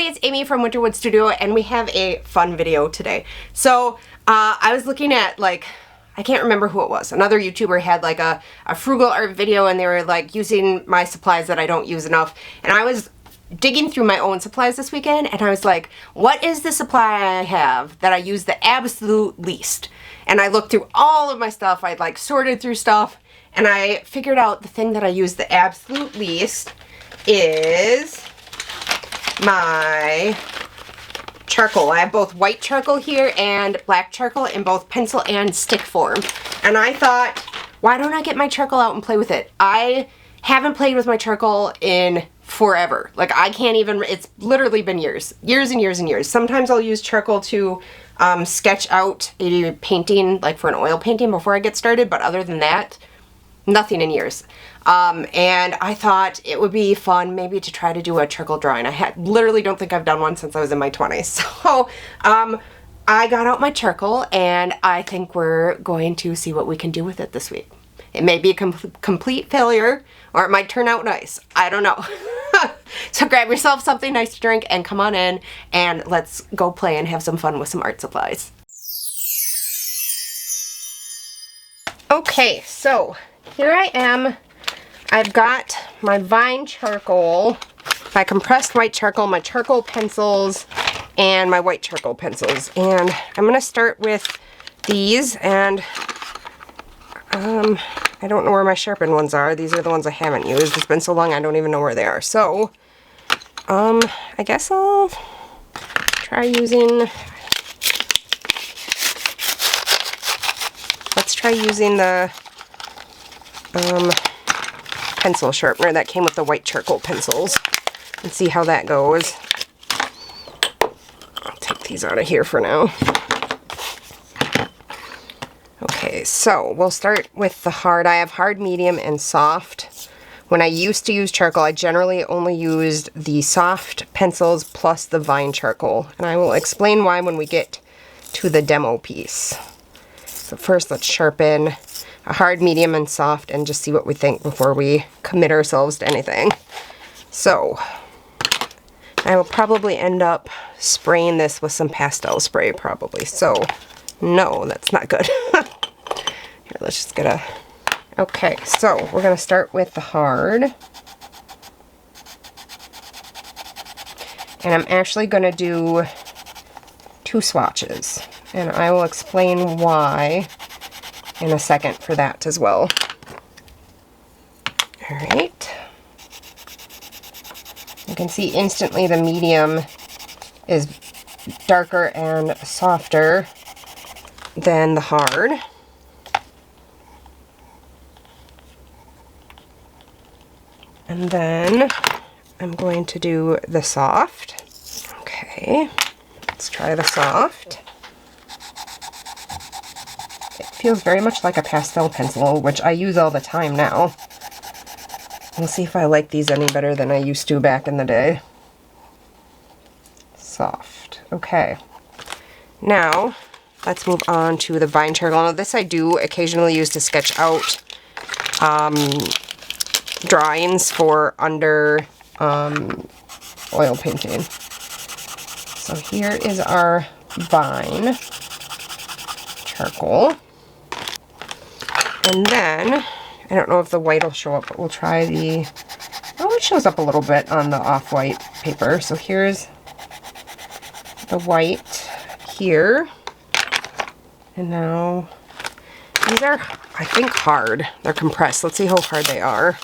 everybody, it's Amy from Winterwood Studio, and we have a fun video today. So I was looking at, like, I can't remember who it was. Another YouTuber had like a frugal art video, and they were like using my supplies that I don't use enough. And I was digging through my own supplies this weekend, and I was like, what is the supply I have that I use the absolute least? And I looked through all of my stuff. I like sorted through stuff, and I figured out the thing that I use the absolute least is my charcoal. I have both white charcoal here and black charcoal in both pencil and stick form. And I thought, why don't I get my charcoal out and play with it? I haven't played with my charcoal in forever. Like, I can't even, it's literally been years. Years and years and years. Sometimes I'll use charcoal to sketch out a painting, like for an oil painting before I get started, but other than that, nothing in years. And I thought it would be fun maybe to try to do a charcoal drawing. I literally don't think I've done one since I was in my 20s. So I got out my charcoal, and I think we're going to see what we can do with it this week. It may be a complete failure, or it might turn out nice. I don't know. So grab yourself something nice to drink and come on in, and let's go play and have some fun with some art supplies. Okay, so here I am. I've got my Vine charcoal, my compressed white charcoal, my charcoal pencils, and my white charcoal pencils. And I'm going to start with these, and I don't know where my sharpened ones are. These are the ones I haven't used. It's been so long I don't even know where they are. So, I guess I'll try using, let's try using the pencil sharpener that came with the white charcoal pencils and see how that goes. I'll take these out of here for now. Okay, so we'll start with the hard. I have hard, medium, and soft. When I used to use charcoal, I generally only used the soft pencils plus the Vine charcoal, and I will explain why when we get to the demo piece. So first, let's sharpen a hard, medium, and soft, and just see what we think before we commit ourselves to anything. So I will probably end up spraying this with some pastel spray, probably. So no, that's not good. Here, let's just get a... Okay, so we're going to start with the hard. And I'm actually going to do 2 swatches. And I will explain why in a second for that as well. Alright. You can see instantly the medium is darker and softer than the hard. And then I'm going to do the soft. Okay, let's try the soft. It feels very much like a pastel pencil, which I use all the time now. We'll see if I like these any better than I used to back in the day. Soft. Okay. Now, let's move on to the Vine charcoal. Now, this I do occasionally use to sketch out drawings for under oil painting. So here is our Vine charcoal. And then, I don't know if the white will show up, but we'll try the... Oh, it shows up a little bit on the off-white paper. So here's the white here. And now, these are, I think, hard. They're compressed. Let's see how hard they are.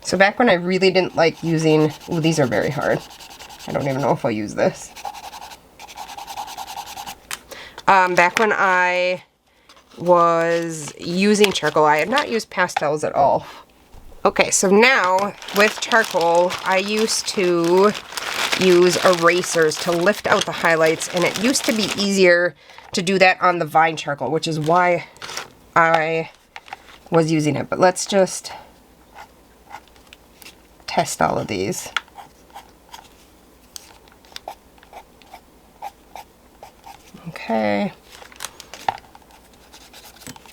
So back when I really didn't like using... Ooh, these are very hard. I don't even know if I'll use this. Back when I was using charcoal, I had not used pastels at all. Okay, so now with charcoal, I used to use erasers to lift out the highlights, and it used to be easier to do that on the Vine charcoal, which is why I was using it. But let's just test all of these. Okay.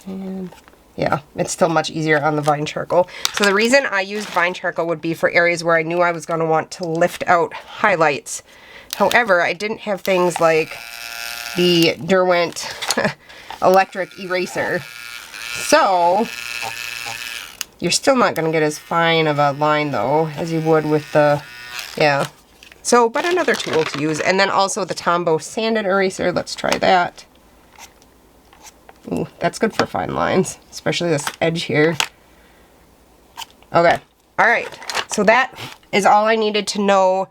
And yeah, it's still much easier on the Vine Charcoal. So the reason I used Vine Charcoal would be for areas where I knew I was going to want to lift out highlights. However, I didn't have things like the Derwent electric eraser. So you're still not going to get as fine of a line though as you would with the, yeah. So, but another tool to use. And then also the Tombow sanded eraser. Let's try that. Ooh, that's good for fine lines, especially this edge here. Okay, all right. So that is all I needed to know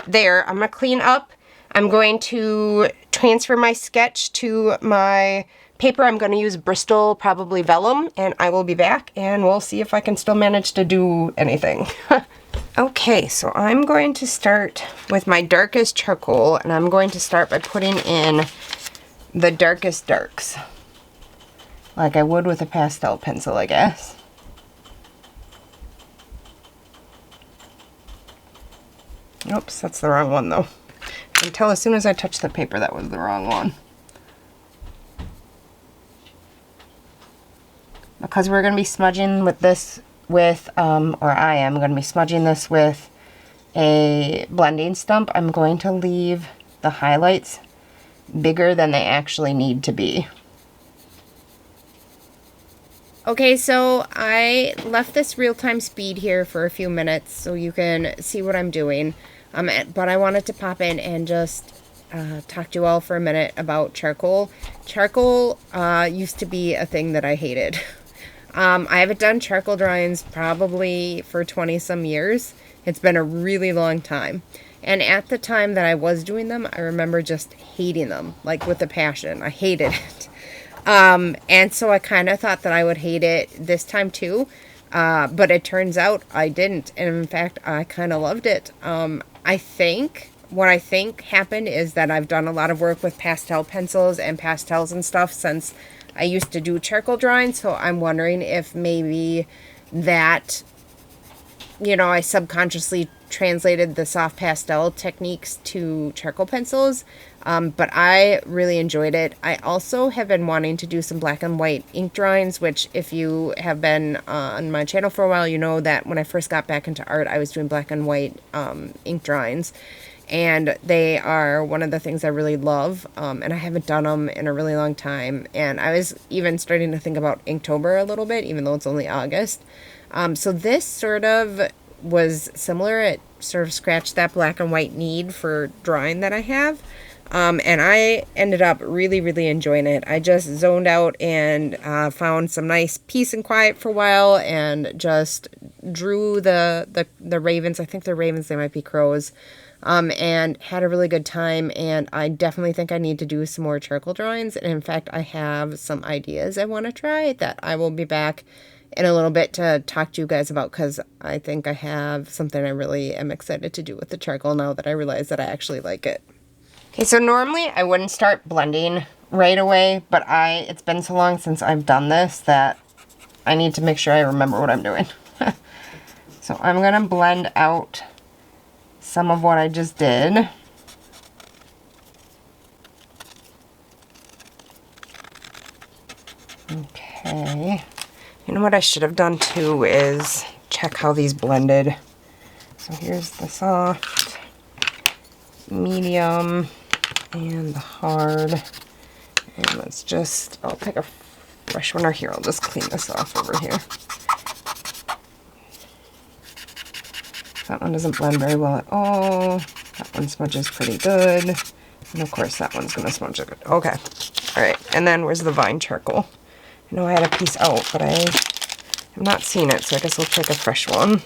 there. I'm gonna clean up. I'm going to transfer my sketch to my paper. I'm gonna use Bristol, probably vellum, and I will be back and we'll see if I can still manage to do anything. Okay, so I'm going to start with my darkest charcoal, and I'm going to start by putting in the darkest darks. Like I would with a pastel pencil, I guess. Oops, that's the wrong one though. I can tell as soon as I touch the paper that was the wrong one. Because we're going to be smudging with this with, or I am going to be smudging this with a blending stump, I'm going to leave the highlights bigger than they actually need to be. Okay, so I left this real-time speed here for a few minutes so you can see what I'm doing. But I wanted to pop in and just talk to you all for a minute about charcoal. Charcoal used to be a thing that I hated. I haven't done charcoal drawings probably for 20-some years. It's been a really long time. And at the time that I was doing them, I remember just hating them, like with a passion. I hated it. And so I kind of thought that I would hate it this time too, but it turns out I didn't, and in fact, I kind of loved it. What I think happened is that I've done a lot of work with pastel pencils and pastels and stuff since I used to do charcoal drawing, so I'm wondering if maybe that, you know, I subconsciously translated the soft pastel techniques to charcoal pencils, but I really enjoyed it. I also have been wanting to do some black and white ink drawings, which if you have been on my channel for a while, you know that when I first got back into art, I was doing black and white ink drawings, and they are one of the things I really love, and I haven't done them in a really long time, and I was even starting to think about Inktober a little bit, even though it's only August. So this sort of was similar. It sort of scratched that black and white need for drawing that I have. And I ended up really, really enjoying it. I just zoned out and found some nice peace and quiet for a while and just drew the ravens. I think they're ravens, they might be crows. And had a really good time, and I definitely think I need to do some more charcoal drawings. And in fact, I have some ideas I want to try that I will be back in a little bit to talk to you guys about, because I think I have something I really am excited to do with the charcoal now that I realize that I actually like it. Okay, so normally I wouldn't start blending right away, but it's been so long since I've done this that I need to make sure I remember what I'm doing. So I'm going to blend out some of what I just did. Okay. You know what I should have done too is check how these blended. So here's the soft, medium, and the hard. And let's just, I'll pick a fresh one, or here, I'll just clean this off over here. That one doesn't blend very well at all. That one smudges pretty good. And of course that one's going to smudge it good. Okay. Alright, and then where's the Vine Charcoal? I know I had a piece out, but I have not seen it, so I guess we'll take a fresh one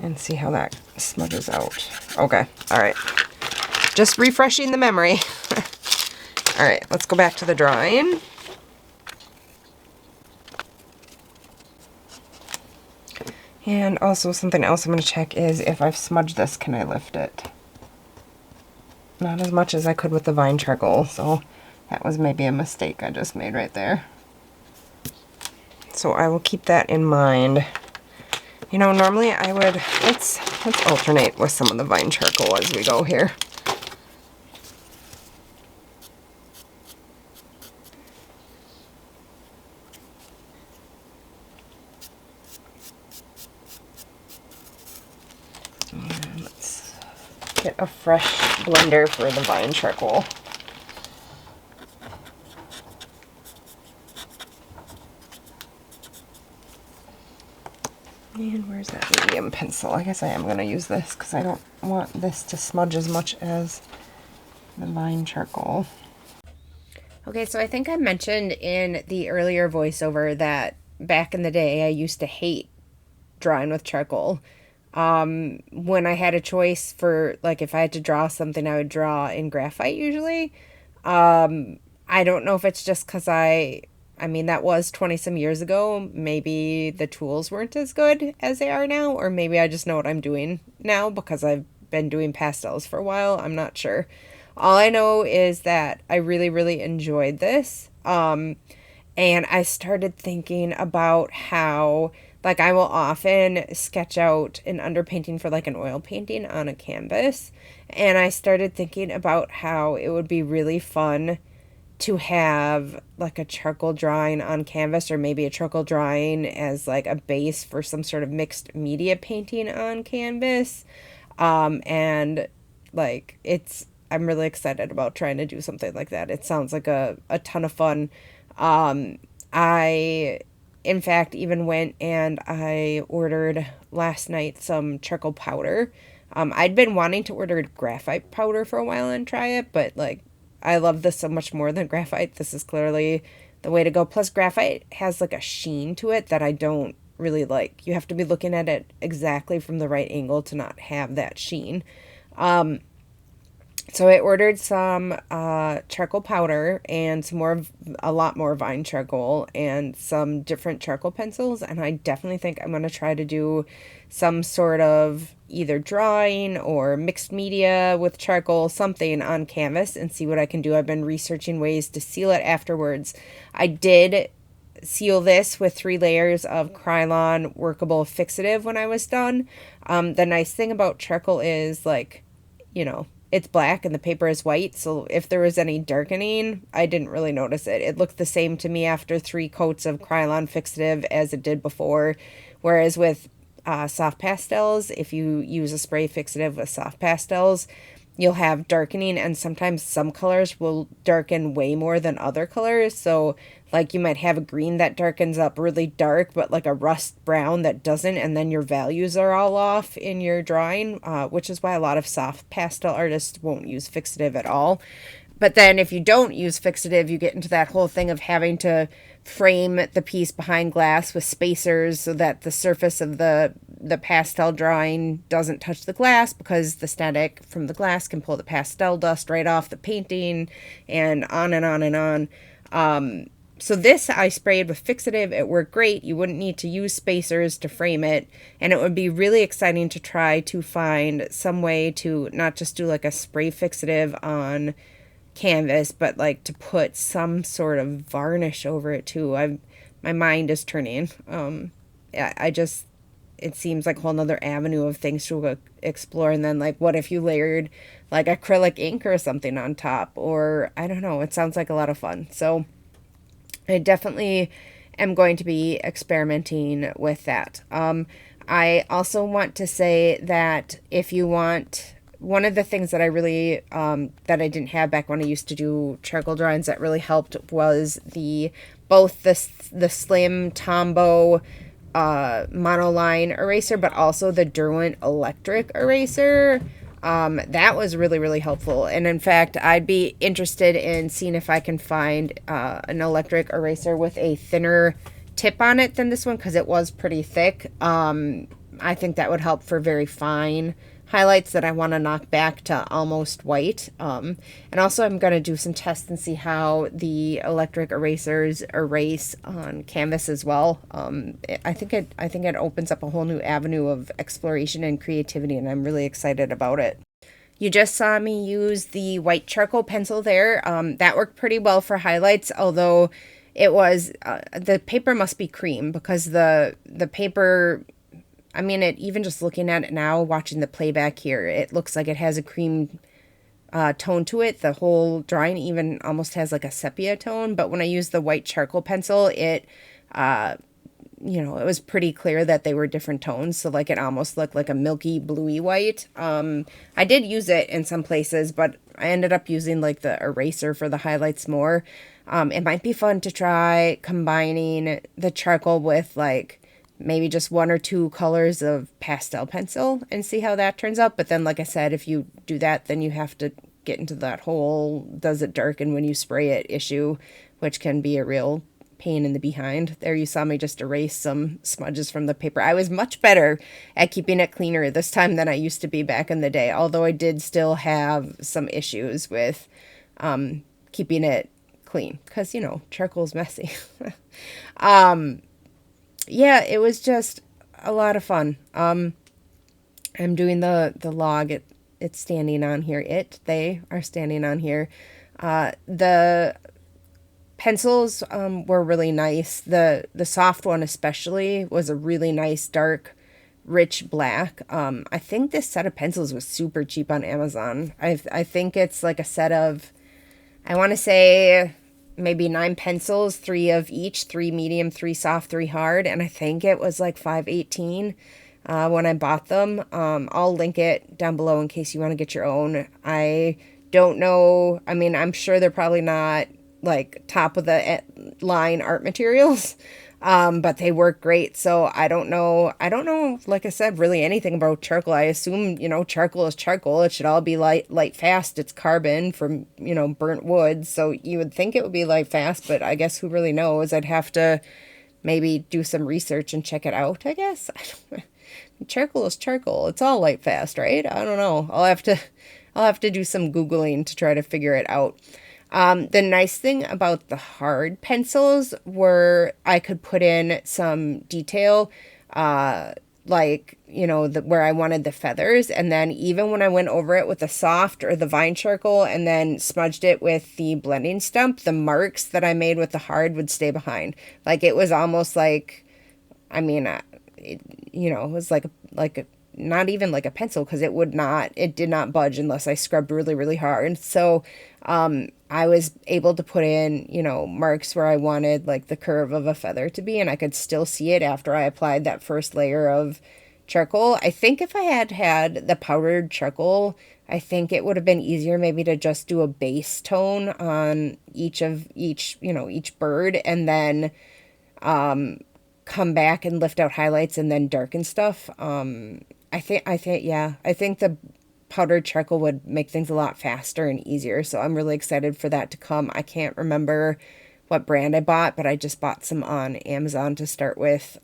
and see how that smudges out. Okay, alright. Just refreshing the memory. Alright, let's go back to the drawing. And also something else I'm going to check is if I've smudged this, can I lift it? Not as much as I could with the Vine Charcoal, so that was maybe a mistake I just made right there. So I will keep that in mind. You know, normally I would, let's alternate with some of the Vine Charcoal as we go here. get a fresh blender for the vine charcoal. And where's that medium pencil? I guess I am going to use this because I don't want this to smudge as much as the vine charcoal. Okay, so I think I mentioned in the earlier voiceover that back in the day I used to hate drawing with charcoal. When I had a choice for, like, if I had to draw something, I would draw in graphite usually. I don't know if it's just because I mean, that was 20 some years ago. Maybe the tools weren't as good as they are now, or maybe I just know what I'm doing now because I've been doing pastels for a while. I'm not sure. All I know is that I really, really enjoyed this. And I started thinking about how, like, I will often sketch out an underpainting for, like, an oil painting on a canvas. And I started thinking about how it would be really fun to have, like, a charcoal drawing on canvas, or maybe a charcoal drawing as, like, a base for some sort of mixed media painting on canvas. And, like, I'm really excited about trying to do something like that. It sounds like a ton of fun. I, in fact, even went and I ordered last night some charcoal powder. I'd been wanting to order graphite powder for a while and try it, but, like, I love this so much more than graphite. This is clearly the way to go. Plus, graphite has, like, a sheen to it that I don't really like. You have to be looking at it exactly from the right angle to not have that sheen. So I ordered some charcoal powder and a lot more vine charcoal and some different charcoal pencils. And I definitely think I'm going to try to do some sort of either drawing or mixed media with charcoal, something on canvas, and see what I can do. I've been researching ways to seal it afterwards. I did seal this with 3 layers of Krylon workable fixative when I was done. The nice thing about charcoal is, like, you know, it's black and the paper is white, so if there was any darkening, I didn't really notice it. It looked the same to me after 3 coats of Krylon fixative as it did before, whereas with soft pastels, if you use a spray fixative with soft pastels, you'll have darkening, and sometimes some colors will darken way more than other colors. So, like, you might have a green that darkens up really dark, but like a rust brown that doesn't, and then your values are all off in your drawing, which is why a lot of soft pastel artists won't use fixative at all. But then if you don't use fixative, you get into that whole thing of having to frame the piece behind glass with spacers so that the surface of the pastel drawing doesn't touch the glass, because the static from the glass can pull the pastel dust right off the painting, and on and on and on. So this I sprayed with fixative. It worked great. You wouldn't need to use spacers to frame it. And it would be really exciting to try to find some way to not just do like a spray fixative on canvas, but like to put some sort of varnish over it too. My mind is turning. It seems like a whole nother avenue of things to explore. And then, like, what if you layered like acrylic ink or something on top? Or I don't know. It sounds like a lot of fun. So I definitely am going to be experimenting with that. I also want to say that if you want, one of the things that I really, that I didn't have back when I used to do charcoal drawings that really helped was both the Slim Tombow monoline eraser, but also the Derwent electric eraser. That was really, really helpful. And in fact, I'd be interested in seeing if I can find an electric eraser with a thinner tip on it than this one, because it was pretty thick. I think that would help for very fine highlights that I want to knock back to almost white. And also I'm going to do some tests and see how the electric erasers erase on canvas as well. I think it opens up a whole new avenue of exploration and creativity, and I'm really excited about it. You just saw me use the white charcoal pencil there. That worked pretty well for highlights, although it was, the paper must be cream, because the paper, I mean, even just looking at it now, watching the playback here, it looks like it has a cream tone to it. The whole drawing even almost has like a sepia tone, but when I use the white charcoal pencil, it you know, it was pretty clear that they were different tones. So like it almost looked like a milky bluey white. I did use it in some places, but I ended up using like the eraser for the highlights more. It might be fun to try combining the charcoal with like maybe just one or two colors of pastel pencil and see how that turns out. But then, like I said, if you do that, then you have to get into that whole does it darken when you spray it issue, which can be a real pain in the behind. There you saw me just erase some smudges from the paper. I was much better at keeping it cleaner this time than I used to be back in the day, although I did still have some issues with keeping it clean because, you know, charcoal's messy. Yeah, it was just a lot of fun. I'm doing the log. It's standing on here. They are standing on here. The pencils were really nice. The soft one especially was a really nice dark rich black. I think this set of pencils was super cheap on Amazon. I think it's like a set of, I want to say maybe 9 pencils, 3 of each, 3 medium, 3 soft, 3 hard, and I think it was like $5.18 when I bought them. I'll link it down below in case you want to get your own. I don't know. I mean, I'm sure they're probably not like top of the line art materials, but they work great. So I don't know, like I said, really anything about charcoal. I assume, you know, charcoal is charcoal. It should all be light fast. It's carbon from, you know, burnt wood. So you would think it would be light fast, but I guess who really knows? I'd have to maybe do some research and check it out, I guess. Charcoal is charcoal. It's all light fast, right? I don't know. I'll have to do some Googling to try to figure it out. The nice thing about the hard pencils were I could put in some detail, like, you know, where I wanted the feathers. And then even when I went over it with the soft or the vine charcoal and then smudged it with the blending stump, the marks that I made with the hard would stay behind. Like it was almost like, I mean, you know, it was like not even like a pencil because it did not budge unless I scrubbed really, really hard. So, I was able to put in, you know, marks where I wanted like the curve of a feather to be, and I could still see it after I applied that first layer of charcoal. I think if I had had the powdered charcoal, I think it would have been easier maybe to just do a base tone on each bird and then, come back and lift out highlights and then darken stuff. I think the powdered charcoal would make things a lot faster and easier. So I'm really excited for that to come. I can't remember what brand I bought, but I just bought some on Amazon to start with.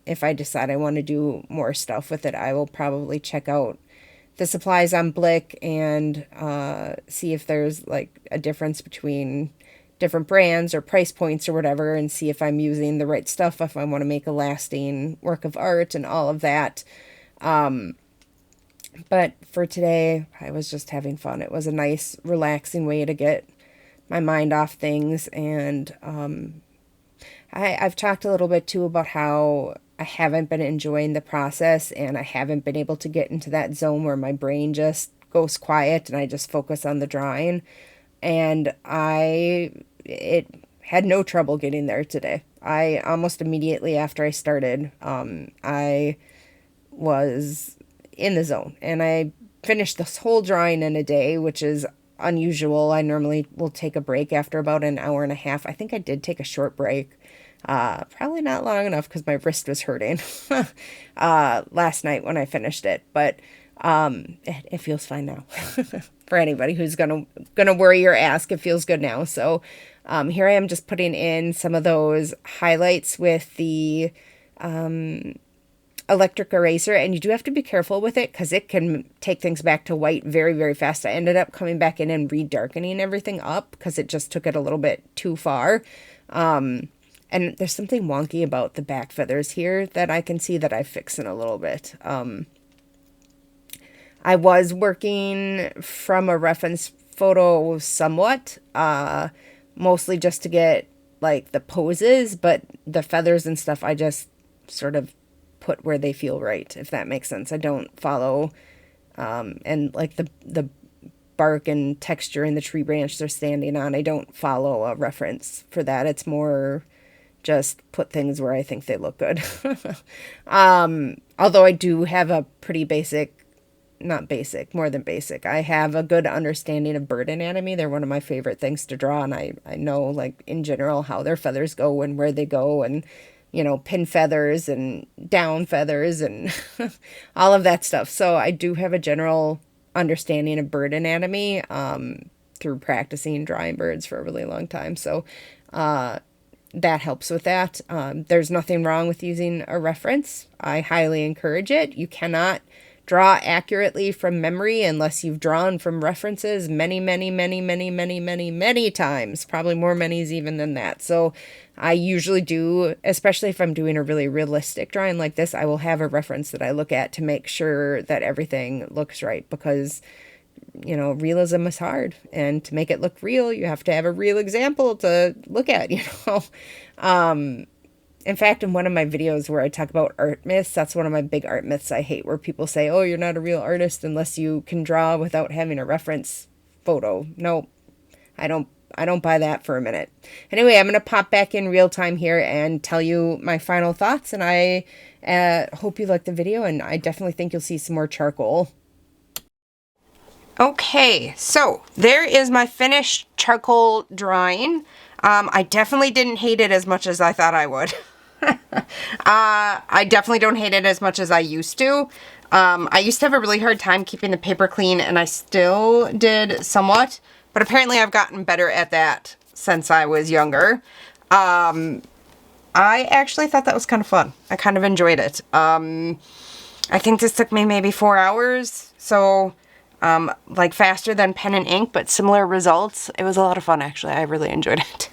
If I decide I want to do more stuff with it, I will probably check out the supplies on Blick and see if there's like a difference between different brands or price points or whatever, and see if I'm using the right stuff, if I want to make a lasting work of art and all of that. But for today, I was just having fun. It was a nice, relaxing way to get my mind off things. And I've talked a little bit, too, about how I haven't been enjoying the process and I haven't been able to get into that zone where my brain just goes quiet and I just focus on the drawing. And it had no trouble getting there today. I almost immediately after I started, I was in the zone and I finished this whole drawing in a day, which is unusual. I normally will take a break after about an hour and a half. I think I did take a short break, probably not long enough because my wrist was hurting last night when I finished it, but it feels fine now. For anybody who's gonna worry or ask, it feels good now. So here I am just putting in some of those highlights with the electric eraser, and you do have to be careful with it because it can take things back to white very, very fast. I ended up coming back in and redarkening everything up because it just took it a little bit too far. And there's something wonky about the back feathers here that I can see that I fix in a little bit. I was working from a reference photo somewhat, mostly just to get like the poses, but the feathers and stuff I just sort of put where they feel right, if that makes sense. I don't follow, and like the bark and texture in the tree branch they're standing on, I don't follow a reference for that. It's more just put things where I think they look good. Although I do have a pretty basic, not basic, more than basic. I have a good understanding of bird anatomy. They're one of my favorite things to draw, and I know, like, in general how their feathers go and where they go, and, you know, pin feathers and down feathers and all of that stuff. So I do have a general understanding of bird anatomy through practicing drawing birds for a really long time. So that helps with that. There's nothing wrong with using a reference. I highly encourage it. You cannot draw accurately from memory unless you've drawn from references many times, probably more manys even than that. So I usually do, especially if I'm doing a really realistic drawing like this, I will have a reference that I look at to make sure that everything looks right, because, you know, realism is hard, and to make it look real, you have to have a real example to look at, you know. In fact, in one of my videos where I talk about art myths, that's one of my big art myths I hate, where people say, oh, you're not a real artist unless you can draw without having a reference photo. No, I don't buy that for a minute. Anyway, I'm going to pop back in real time here and tell you my final thoughts, and I hope you liked the video, and I definitely think you'll see some more charcoal. Okay, so there is my finished charcoal drawing. I definitely didn't hate it as much as I thought I would. I definitely don't hate it as much as I used to. I used to have a really hard time keeping the paper clean, and I still did somewhat, but apparently I've gotten better at that since I was younger. I actually thought that was kind of fun. I kind of enjoyed it. I think this took me maybe 4 hours, so like faster than pen and ink, but similar results. It was a lot of fun, actually. I really enjoyed it.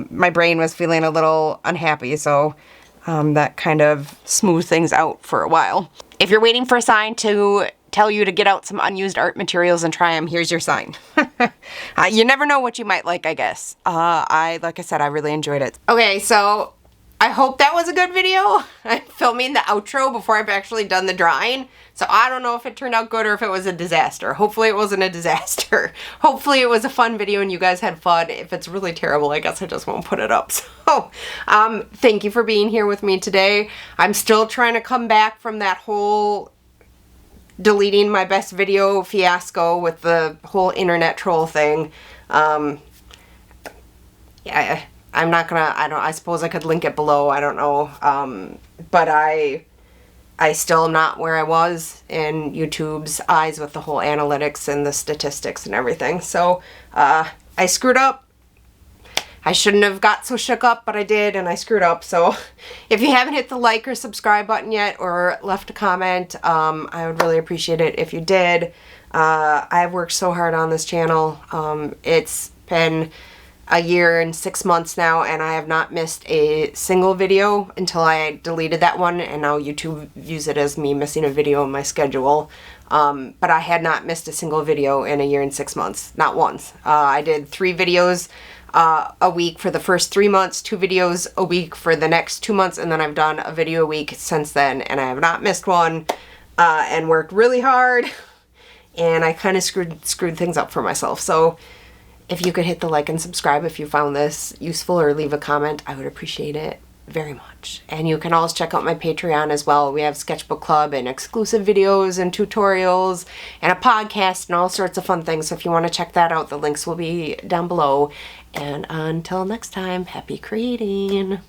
My brain was feeling a little unhappy, so that kind of smoothed things out for a while. If you're waiting for a sign to tell you to get out some unused art materials and try them, here's your sign. You never know what you might like, I guess. Like I said, I really enjoyed it. Okay, so I hope that was a good video. I'm filming the outro before I've actually done the drawing, so I don't know if it turned out good or if it was a disaster. Hopefully it wasn't a disaster. Hopefully it was a fun video and you guys had fun. If it's really terrible, I guess I just won't put it up. So, thank you for being here with me today. I'm still trying to come back from that whole deleting my best video fiasco with the whole internet troll thing. Yeah, I'm not gonna, I suppose I could link it below, I don't know, but I still am not where I was in YouTube's eyes with the whole analytics and the statistics and everything, so, I screwed up. I shouldn't have got so shook up, but I did, and I screwed up, so if you haven't hit the like or subscribe button yet, or left a comment, I would really appreciate it if you did. I've worked so hard on this channel. It's been a year and 6 months now, and I have not missed a single video until I deleted that one, and now YouTube views it as me missing a video in my schedule. But I had not missed a single video in a year and 6 months, not once. I did 3 videos a week for the first 3 months, 2 videos a week for the next 2 months, and then I've done a video a week since then, and I have not missed one, and worked really hard, and I kind of screwed things up for myself. So if you could hit the like and subscribe if you found this useful, or leave a comment, I would appreciate it very much. And you can always check out my Patreon as well. We have Sketchbook Club and exclusive videos and tutorials and a podcast and all sorts of fun things. So if you want to check that out, the links will be down below. And until next time, happy creating.